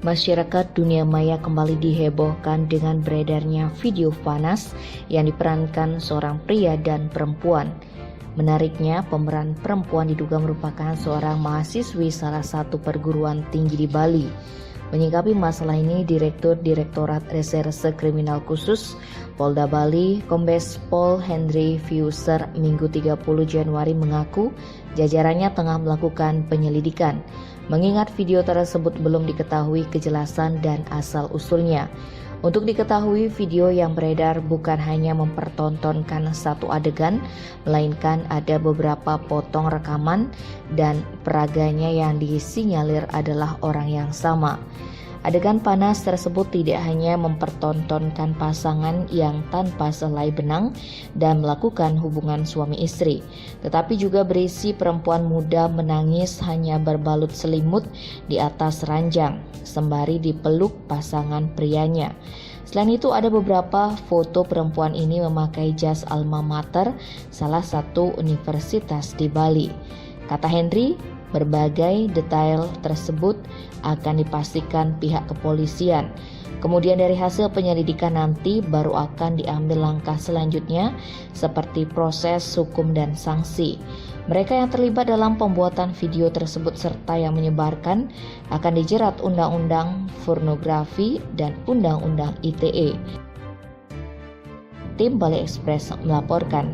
Masyarakat dunia maya kembali dihebohkan dengan beredarnya video panas yang diperankan seorang pria dan perempuan. Menariknya, pemeran perempuan diduga merupakan seorang mahasiswi salah satu perguruan tinggi di Bali. Menyikapi masalah ini, Direktur Direktorat Reserse Kriminal Khusus Polda Bali, Kombes Pol Henry Feuser, Minggu 30 Januari mengaku jajarannya tengah melakukan penyelidikan, mengingat video tersebut belum diketahui kejelasan dan asal-usulnya. Untuk diketahui, video yang beredar bukan hanya mempertontonkan satu adegan, melainkan ada beberapa potong rekaman dan peraganya yang disinyalir adalah orang yang sama. Adegan panas tersebut tidak hanya mempertontonkan pasangan yang tanpa selai benang dan melakukan hubungan suami istri, tetapi juga berisi perempuan muda menangis hanya berbalut selimut di atas ranjang, sembari dipeluk pasangan prianya. Selain itu, ada beberapa foto perempuan ini memakai jas alma mater salah satu universitas di Bali. Kata Henry, berbagai detail tersebut akan dipastikan pihak kepolisian. Kemudian dari hasil penyelidikan nanti baru akan diambil langkah selanjutnya seperti proses hukum dan sanksi. Mereka yang terlibat dalam pembuatan video tersebut serta yang menyebarkan akan dijerat Undang-Undang Pornografi dan Undang-Undang ITE. Tim Bali Express melaporkan.